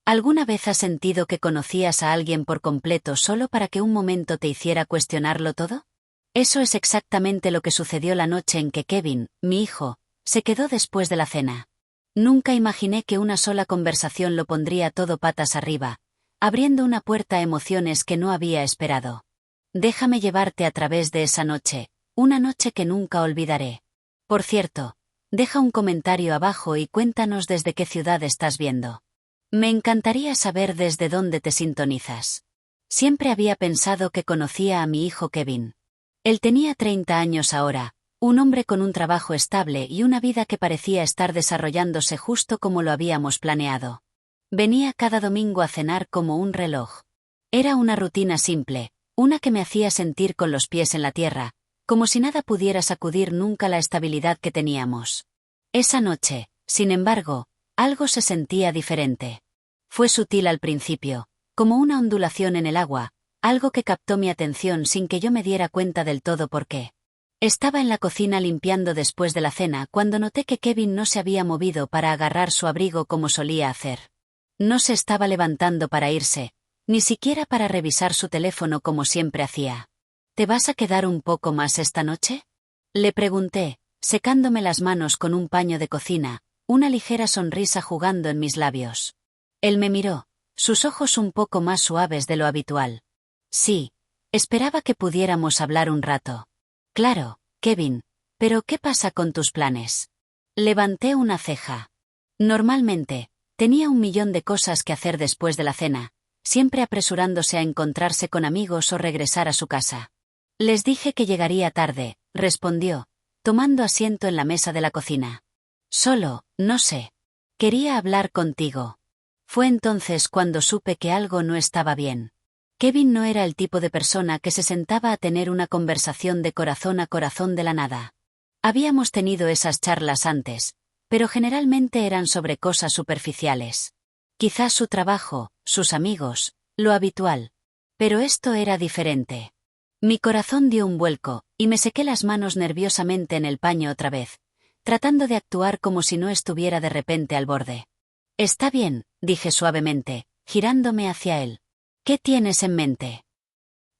¿Alguna vez has sentido que conocías a alguien por completo solo para que un momento te hiciera cuestionarlo todo? Eso es exactamente lo que sucedió la noche en que Kevin, mi hijo, se quedó después de la cena. Nunca imaginé que una sola conversación lo pondría todo patas arriba, abriendo una puerta a emociones que no había esperado. Déjame llevarte a través de esa noche, una noche que nunca olvidaré. Por cierto, deja un comentario abajo y cuéntanos desde qué ciudad estás viendo. Me encantaría saber desde dónde te sintonizas. Siempre había pensado que conocía a mi hijo Kevin. Él tenía 30 años ahora, un hombre con un trabajo estable y una vida que parecía estar desarrollándose justo como lo habíamos planeado. Venía cada domingo a cenar como un reloj. Era una rutina simple, una que me hacía sentir con los pies en la tierra, como si nada pudiera sacudir nunca la estabilidad que teníamos. Esa noche, sin embargo, algo se sentía diferente. Fue sutil al principio, como una ondulación en el agua, algo que captó mi atención sin que yo me diera cuenta del todo por qué. Estaba en la cocina limpiando después de la cena cuando noté que Kevin no se había movido para agarrar su abrigo como solía hacer. No se estaba levantando para irse, ni siquiera para revisar su teléfono como siempre hacía. ¿Te vas a quedar un poco más esta noche?, le pregunté, secándome las manos con un paño de cocina, una ligera sonrisa jugando en mis labios. Él me miró, sus ojos un poco más suaves de lo habitual. Sí, esperaba que pudiéramos hablar un rato. Claro, Kevin, pero ¿qué pasa con tus planes? Levanté una ceja. Normalmente, tenía 1.000.000 de cosas que hacer después de la cena, siempre apresurándose a encontrarse con amigos o regresar a su casa. Les dije que llegaría tarde, respondió, tomando asiento en la mesa de la cocina. Solo, no sé. Quería hablar contigo. Fue entonces cuando supe que algo no estaba bien. Kevin no era el tipo de persona que se sentaba a tener una conversación de corazón a corazón de la nada. Habíamos tenido esas charlas antes, pero generalmente eran sobre cosas superficiales. Quizás su trabajo, sus amigos, lo habitual. Pero esto era diferente. Mi corazón dio un vuelco, y me sequé las manos nerviosamente en el paño otra vez, tratando de actuar como si no estuviera de repente al borde. Está bien, dije suavemente, girándome hacia él. ¿Qué tienes en mente?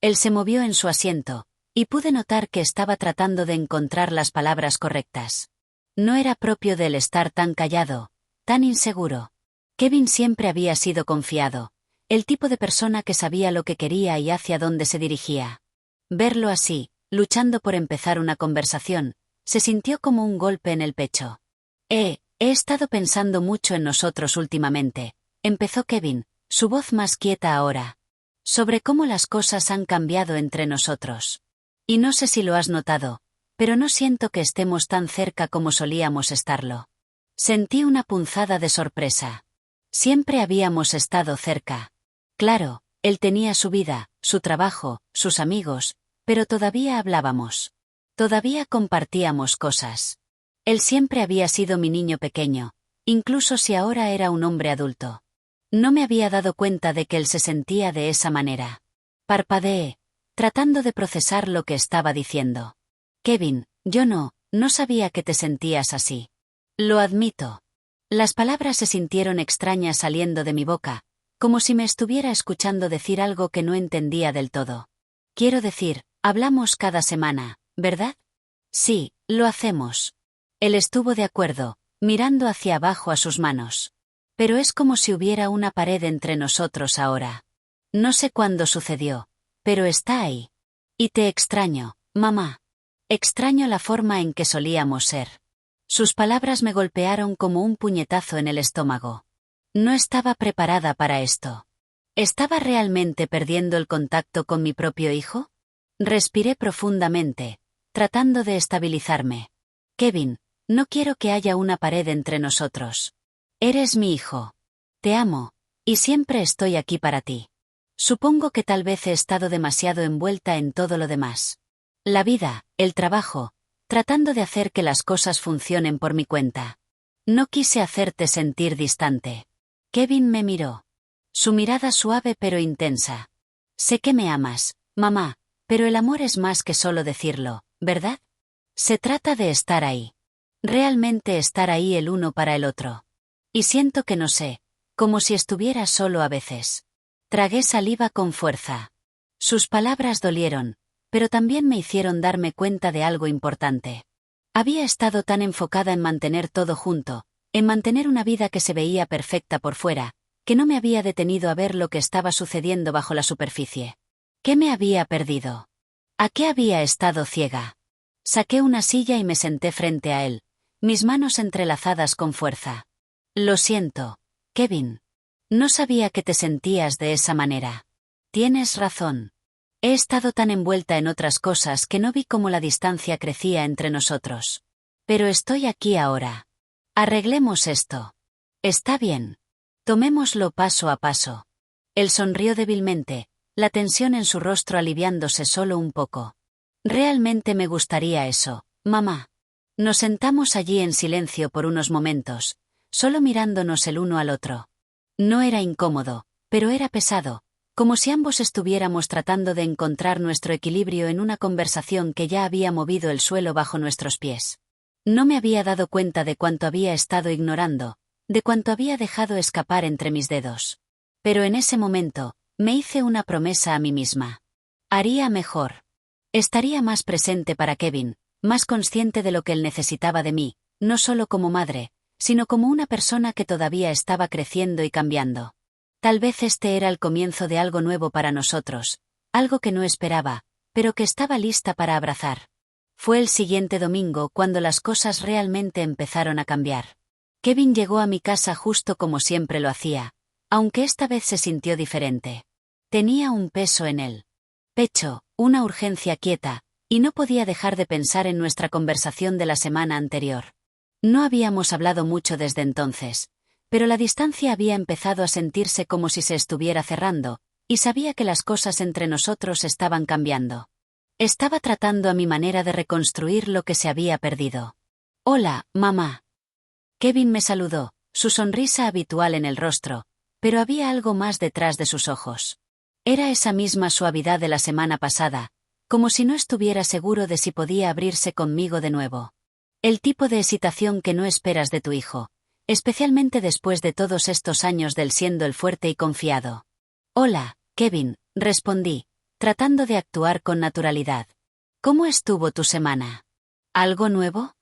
Él se movió en su asiento, y pude notar que estaba tratando de encontrar las palabras correctas. No era propio de él estar tan callado, tan inseguro. Kevin siempre había sido confiado, el tipo de persona que sabía lo que quería y hacia dónde se dirigía. Verlo así, luchando por empezar una conversación, se sintió como un golpe en el pecho. He estado pensando mucho en nosotros últimamente, empezó Kevin, su voz más quieta ahora. Sobre cómo las cosas han cambiado entre nosotros. Y no sé si lo has notado, pero no siento que estemos tan cerca como solíamos estarlo. Sentí una punzada de sorpresa. Siempre habíamos estado cerca. Claro, él tenía su vida, su trabajo, sus amigos, pero todavía hablábamos. Todavía compartíamos cosas. Él siempre había sido mi niño pequeño, incluso si ahora era un hombre adulto. No me había dado cuenta de que él se sentía de esa manera. Parpadeé, tratando de procesar lo que estaba diciendo. Kevin, yo no sabía que te sentías así. Lo admito. Las palabras se sintieron extrañas saliendo de mi boca, como si me estuviera escuchando decir algo que no entendía del todo. Quiero decir, hablamos cada semana, ¿verdad? Sí, lo hacemos. Él estuvo de acuerdo, mirando hacia abajo a sus manos. Pero es como si hubiera una pared entre nosotros ahora. No sé cuándo sucedió, pero está ahí. Y te extraño, mamá. Extraño la forma en que solíamos ser. Sus palabras me golpearon como un puñetazo en el estómago. No estaba preparada para esto. ¿Estaba realmente perdiendo el contacto con mi propio hijo? Respiré profundamente, tratando de estabilizarme. Kevin, no quiero que haya una pared entre nosotros. Eres mi hijo. Te amo, y siempre estoy aquí para ti. Supongo que tal vez he estado demasiado envuelta en todo lo demás. La vida, el trabajo, tratando de hacer que las cosas funcionen por mi cuenta. No quise hacerte sentir distante. Kevin me miró. Su mirada suave pero intensa. Sé que me amas, mamá, pero el amor es más que solo decirlo, ¿verdad? Se trata de estar ahí. Realmente estar ahí el uno para el otro. Y siento que no sé Como si estuviera solo a veces. Tragué saliva con fuerza. Sus palabras dolieron, pero también me hicieron darme cuenta de algo importante. Había estado tan enfocada en mantener todo junto, en mantener una vida que se veía perfecta por fuera, que no me había detenido a ver lo que estaba sucediendo bajo la superficie. ¿Qué me había perdido? ¿A qué había estado ciega? Saqué una silla y me senté frente a él, mis manos entrelazadas con fuerza. Lo siento, Kevin. No sabía que te sentías de esa manera. Tienes razón. He estado tan envuelta en otras cosas que no vi cómo la distancia crecía entre nosotros. Pero estoy aquí ahora. Arreglemos esto. Está bien. Tomémoslo paso a paso. Él sonrió débilmente, la tensión en su rostro aliviándose solo un poco. Realmente me gustaría eso, mamá. Nos sentamos allí en silencio por unos momentos, solo mirándonos el uno al otro. No era incómodo, pero era pesado, como si ambos estuviéramos tratando de encontrar nuestro equilibrio en una conversación que ya había movido el suelo bajo nuestros pies. No me había dado cuenta de cuánto había estado ignorando, de cuánto había dejado escapar entre mis dedos. Pero en ese momento, me hice una promesa a mí misma. Haría mejor. Estaría más presente para Kevin, más consciente de lo que él necesitaba de mí, no solo como madre, sino como una persona que todavía estaba creciendo y cambiando. Tal vez este era el comienzo de algo nuevo para nosotros, algo que no esperaba, pero que estaba lista para abrazar. Fue el siguiente domingo cuando las cosas realmente empezaron a cambiar. Kevin llegó a mi casa justo como siempre lo hacía, aunque esta vez se sintió diferente. Tenía un peso en el pecho, una urgencia quieta, y no podía dejar de pensar en nuestra conversación de la semana anterior. No habíamos hablado mucho desde entonces, pero la distancia había empezado a sentirse como si se estuviera cerrando, y sabía que las cosas entre nosotros estaban cambiando. Estaba tratando a mi manera de reconstruir lo que se había perdido. Hola, mamá. Kevin me saludó, su sonrisa habitual en el rostro, pero había algo más detrás de sus ojos. Era esa misma suavidad de la semana pasada, como si no estuviera seguro de si podía abrirse conmigo de nuevo. El tipo de excitación que no esperas de tu hijo, especialmente después de todos estos años del siendo el fuerte y confiado. Hola, Kevin, respondí, tratando de actuar con naturalidad. ¿Cómo estuvo tu semana? ¿Algo nuevo?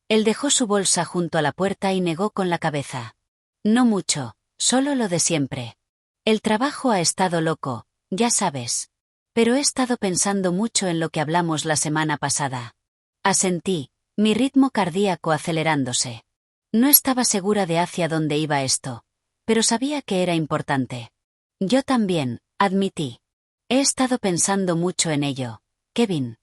Él dejó su bolsa junto a la puerta y negó con la cabeza. No mucho, solo lo de siempre. El trabajo ha estado loco, ya sabes. Pero he estado pensando mucho en lo que hablamos la semana pasada. Asentí, mi ritmo cardíaco acelerándose. No estaba segura de hacia dónde iba esto, pero sabía que era importante. Yo también, admití. He estado pensando mucho en ello, Kevin.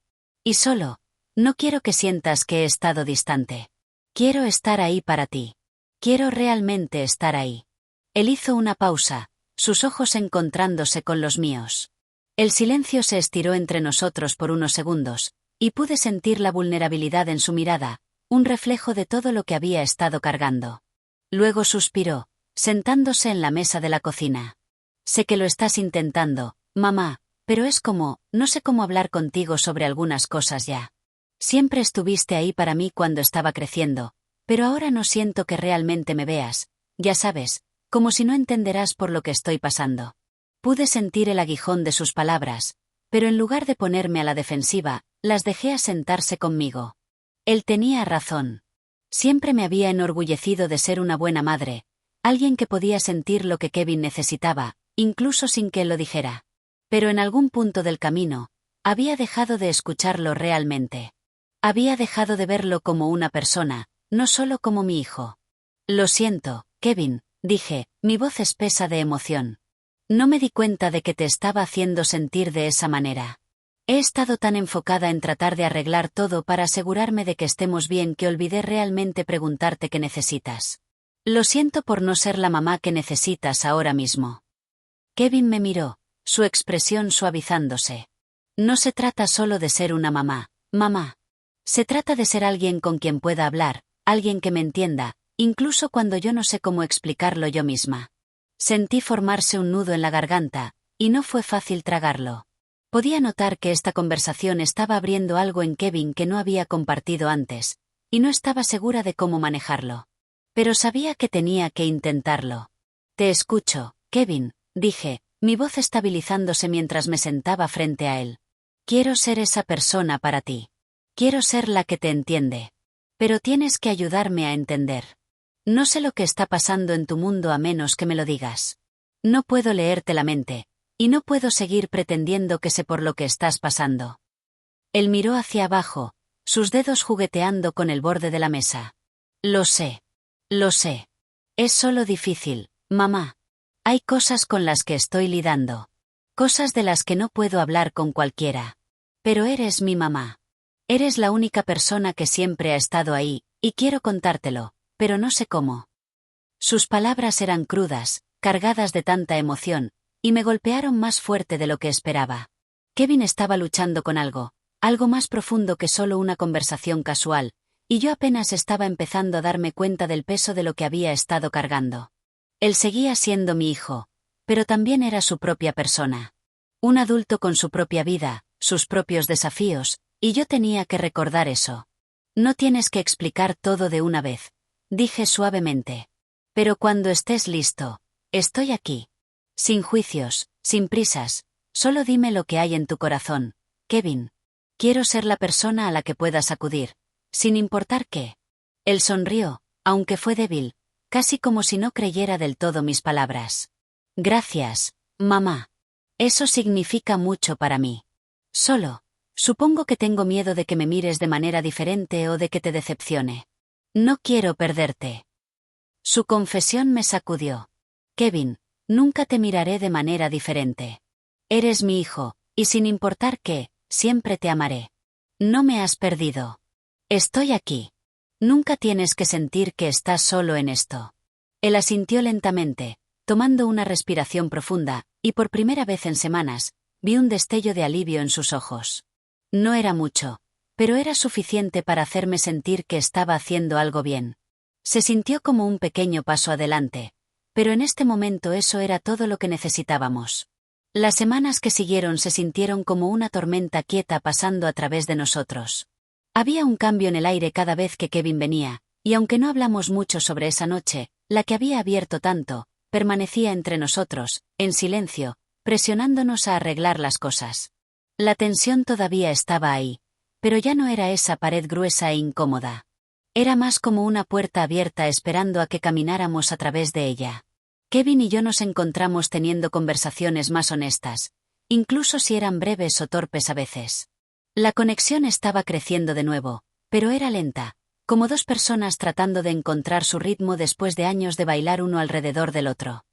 Y solo, no quiero que sientas que he estado distante. Quiero estar ahí para ti. Quiero realmente estar ahí. Él hizo una pausa, sus ojos encontrándose con los míos. El silencio se estiró entre nosotros por unos segundos, y pude sentir la vulnerabilidad en su mirada, un reflejo de todo lo que había estado cargando. Luego suspiró, sentándose en la mesa de la cocina. Sé que lo estás intentando, mamá, pero es como, no sé cómo hablar contigo sobre algunas cosas ya. Siempre estuviste ahí para mí cuando estaba creciendo, pero ahora no siento que realmente me veas, ya sabes, como si no entenderás por lo que estoy pasando. Pude sentir el aguijón de sus palabras, pero en lugar de ponerme a la defensiva, las dejé asentarse conmigo. Él tenía razón. Siempre me había enorgullecido de ser una buena madre, alguien que podía sentir lo que Kevin necesitaba, incluso sin que él lo dijera. Pero en algún punto del camino, había dejado de escucharlo realmente. Había dejado de verlo como una persona, no solo como mi hijo. Lo siento, Kevin, dije, mi voz espesa de emoción. No me di cuenta de que te estaba haciendo sentir de esa manera. He estado tan enfocada en tratar de arreglar todo para asegurarme de que estemos bien que olvidé realmente preguntarte qué necesitas. Lo siento por no ser la mamá que necesitas ahora mismo. Kevin me miró, su expresión suavizándose. No se trata solo de ser una mamá, mamá. Se trata de ser alguien con quien pueda hablar, alguien que me entienda, incluso cuando yo no sé cómo explicarlo yo misma. Sentí formarse un nudo en la garganta, y no fue fácil tragarlo. Podía notar que esta conversación estaba abriendo algo en Kevin que no había compartido antes, y no estaba segura de cómo manejarlo. Pero sabía que tenía que intentarlo. Te escucho, Kevin, dije, mi voz estabilizándose mientras me sentaba frente a él. Quiero ser esa persona para ti. Quiero ser la que te entiende. Pero tienes que ayudarme a entender. No sé lo que está pasando en tu mundo a menos que me lo digas. No puedo leerte la mente, y no puedo seguir pretendiendo que sé por lo que estás pasando. Él miró hacia abajo, sus dedos jugueteando con el borde de la mesa. Lo sé. Lo sé. Es solo difícil, mamá. Hay cosas con las que estoy lidando. Cosas de las que no puedo hablar con cualquiera. Pero eres mi mamá. Eres la única persona que siempre ha estado ahí, y quiero contártelo, pero no sé cómo. Sus palabras eran crudas, cargadas de tanta emoción, y me golpearon más fuerte de lo que esperaba. Kevin estaba luchando con algo más profundo que solo una conversación casual, y yo apenas estaba empezando a darme cuenta del peso de lo que había estado cargando. Él seguía siendo mi hijo, pero también era su propia persona. Un adulto con su propia vida, sus propios desafíos, y yo tenía que recordar eso. No tienes que explicar todo de una vez, dije suavemente. Pero cuando estés listo, estoy aquí. Sin juicios, sin prisas, solo dime lo que hay en tu corazón, Kevin. Quiero ser la persona a la que puedas acudir, sin importar qué. Él sonrió, aunque fue débil, casi como si no creyera del todo mis palabras. Gracias, mamá. Eso significa mucho para mí. Supongo que tengo miedo de que me mires de manera diferente o de que te decepcione. No quiero perderte. Su confesión me sacudió. Kevin, nunca te miraré de manera diferente. Eres mi hijo, y sin importar qué, siempre te amaré. No me has perdido. Estoy aquí. Nunca tienes que sentir que estás solo en esto. Él asintió lentamente, tomando una respiración profunda, y por primera vez en semanas, vi un destello de alivio en sus ojos. No era mucho, pero era suficiente para hacerme sentir que estaba haciendo algo bien. Se sintió como un pequeño paso adelante, pero en este momento eso era todo lo que necesitábamos. Las semanas que siguieron se sintieron como una tormenta quieta pasando a través de nosotros. Había un cambio en el aire cada vez que Kevin venía, y aunque no hablamos mucho sobre esa noche, la que había abierto tanto, permanecía entre nosotros, en silencio, presionándonos a arreglar las cosas. La tensión todavía estaba ahí, pero ya no era esa pared gruesa e incómoda. Era más como una puerta abierta esperando a que camináramos a través de ella. Kevin y yo nos encontramos teniendo conversaciones más honestas, incluso si eran breves o torpes a veces. La conexión estaba creciendo de nuevo, pero era lenta, como dos personas tratando de encontrar su ritmo después de años de bailar uno alrededor del otro.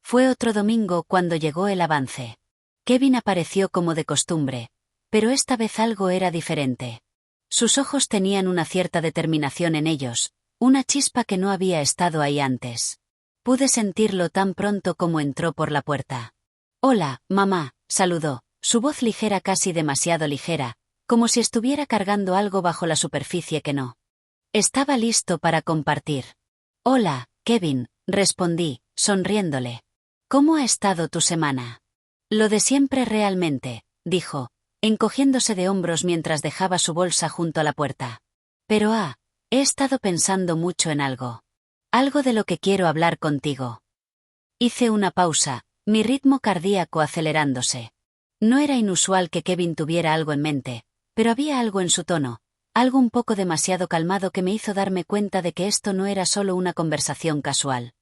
Fue otro domingo cuando llegó el avance. Kevin apareció como de costumbre, pero esta vez algo era diferente. Sus ojos tenían una cierta determinación en ellos, una chispa que no había estado ahí antes. Pude sentirlo tan pronto como entró por la puerta. «Hola, mamá», saludó, su voz ligera, casi demasiado ligera, como si estuviera cargando algo bajo la superficie que no. Estaba listo para compartir. «Hola, Kevin», respondí, sonriéndole. «¿Cómo ha estado tu semana?» «Lo de siempre realmente», dijo, encogiéndose de hombros mientras dejaba su bolsa junto a la puerta. «Pero he estado pensando mucho en algo. Algo de lo que quiero hablar contigo». Hice una pausa, mi ritmo cardíaco acelerándose. No era inusual que Kevin tuviera algo en mente, pero había algo en su tono, algo un poco demasiado calmado que me hizo darme cuenta de que esto no era solo una conversación casual.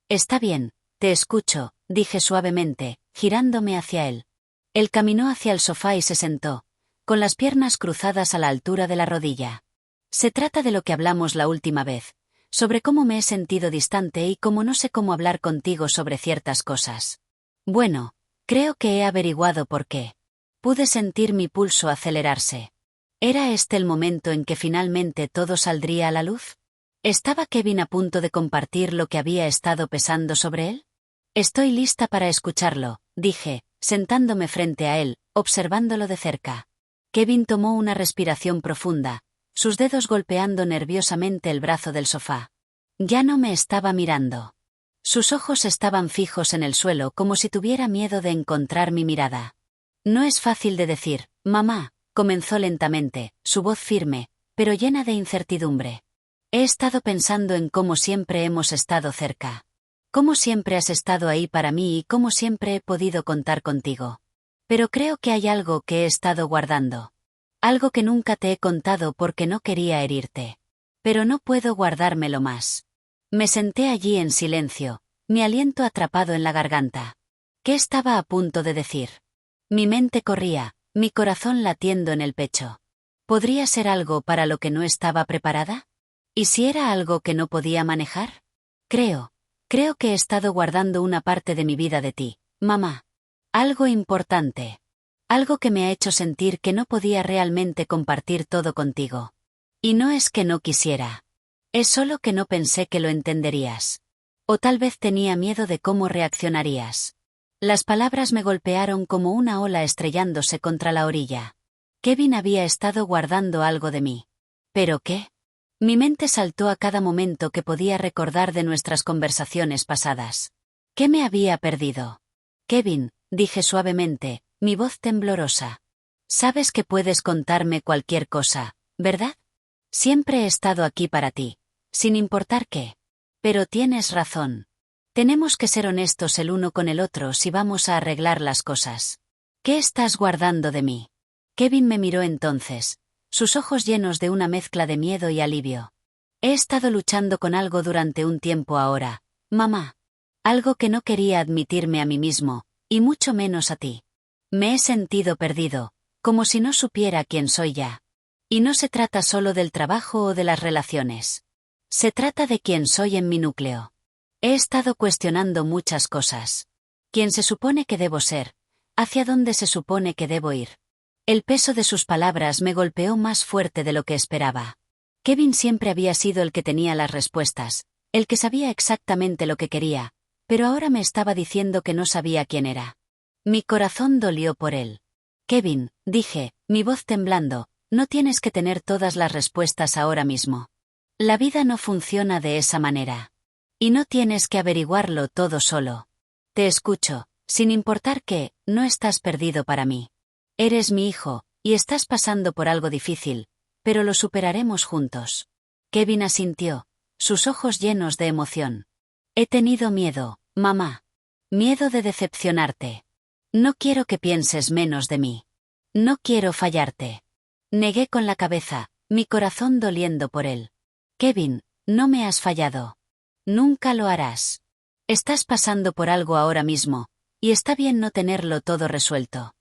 «Está bien, te escucho», dije suavemente, girándome hacia él. Él caminó hacia el sofá y se sentó, con las piernas cruzadas a la altura de la rodilla. «Se trata de lo que hablamos la última vez, sobre cómo me he sentido distante y cómo no sé cómo hablar contigo sobre ciertas cosas. Bueno, creo que he averiguado por qué». Pude sentir mi pulso acelerarse. ¿Era este el momento en que finalmente todo saldría a la luz? ¿Estaba Kevin a punto de compartir lo que había estado pesando sobre él? «Estoy lista para escucharlo», dije, sentándome frente a él, observándolo de cerca. Kevin tomó una respiración profunda, sus dedos golpeando nerviosamente el brazo del sofá. Ya no me estaba mirando. Sus ojos estaban fijos en el suelo como si tuviera miedo de encontrar mi mirada. «No es fácil de decir, mamá», comenzó lentamente, su voz firme, pero llena de incertidumbre. «He estado pensando en cómo siempre hemos estado cerca. Cómo siempre has estado ahí para mí y cómo siempre he podido contar contigo. Pero creo que hay algo que he estado guardando. Algo que nunca te he contado porque no quería herirte. Pero no puedo guardármelo más. Me senté allí en silencio, mi aliento atrapado en la garganta. ¿Qué estaba a punto de decir? Mi mente corría, mi corazón latiendo en el pecho. ¿Podría ser algo para lo que no estaba preparada? ¿Y si era algo que no podía manejar? Creo que he estado guardando una parte de mi vida de ti, mamá. Algo importante. Algo que me ha hecho sentir que no podía realmente compartir todo contigo. Y no es que no quisiera. Es solo que no pensé que lo entenderías. O tal vez tenía miedo de cómo reaccionarías. Las palabras me golpearon como una ola estrellándose contra la orilla. Kevin había estado guardando algo de mí. ¿Pero qué? Mi mente saltó a cada momento que podía recordar de nuestras conversaciones pasadas. ¿Qué me había perdido? Kevin, dije suavemente, mi voz temblorosa. Sabes que puedes contarme cualquier cosa, ¿verdad? Siempre he estado aquí para ti, sin importar qué. Pero tienes razón. Tenemos que ser honestos el uno con el otro si vamos a arreglar las cosas. ¿Qué estás guardando de mí? Kevin me miró entonces, sus ojos llenos de una mezcla de miedo y alivio. He estado luchando con algo durante un tiempo ahora, mamá. Algo que no quería admitirme a mí mismo, y mucho menos a ti. Me he sentido perdido, como si no supiera quién soy ya. Y no se trata solo del trabajo o de las relaciones. Se trata de quién soy en mi núcleo. He estado cuestionando muchas cosas. ¿Quién se supone que debo ser? ¿Hacia dónde se supone que debo ir? El peso de sus palabras me golpeó más fuerte de lo que esperaba. Kevin siempre había sido el que tenía las respuestas, el que sabía exactamente lo que quería, pero ahora me estaba diciendo que no sabía quién era. Mi corazón dolió por él. Kevin, dije, mi voz temblando, no tienes que tener todas las respuestas ahora mismo. La vida no funciona de esa manera. Y no tienes que averiguarlo todo solo. Te escucho, sin importar que, no estás perdido para mí. Eres mi hijo, y estás pasando por algo difícil, pero lo superaremos juntos. Kevin asintió, sus ojos llenos de emoción. He tenido miedo, mamá. Miedo de decepcionarte. No quiero que pienses menos de mí. No quiero fallarte. Negué con la cabeza, mi corazón doliendo por él. Kevin, no me has fallado. Nunca lo harás. Estás pasando por algo ahora mismo, y está bien no tenerlo todo resuelto.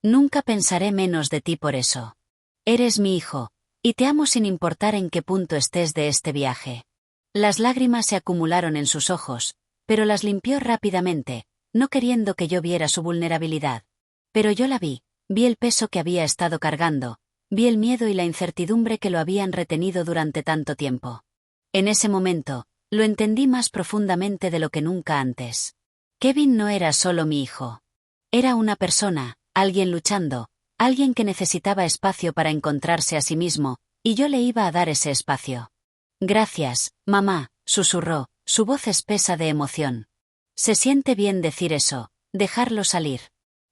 Nunca pensaré menos de ti por eso. Eres mi hijo, y te amo sin importar en qué punto estés de este viaje. Las lágrimas se acumularon en sus ojos, pero las limpió rápidamente, no queriendo que yo viera su vulnerabilidad. Pero yo la vi el peso que había estado cargando, vi el miedo y la incertidumbre que lo habían retenido durante tanto tiempo. En ese momento, lo entendí más profundamente de lo que nunca antes. Kevin no era solo mi hijo. Era una persona, alguien luchando, alguien que necesitaba espacio para encontrarse a sí mismo, y yo le iba a dar ese espacio. Gracias, mamá, susurró, su voz espesa de emoción. Se siente bien decir eso, dejarlo salir.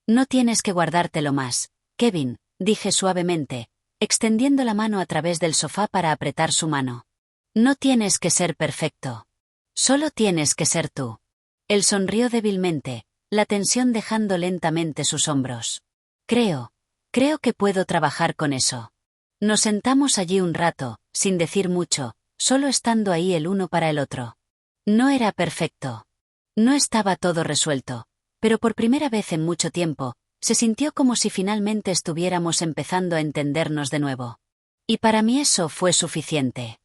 No tienes que guardártelo más, Kevin, dije suavemente, extendiendo la mano a través del sofá para apretar su mano. No tienes que ser perfecto. Solo tienes que ser tú. Él sonrió débilmente, la tensión dejando lentamente sus hombros. Creo que puedo trabajar con eso. Nos sentamos allí un rato, sin decir mucho, solo estando ahí el uno para el otro. No era perfecto. No estaba todo resuelto, pero por primera vez en mucho tiempo, se sintió como si finalmente estuviéramos empezando a entendernos de nuevo. Y para mí eso fue suficiente.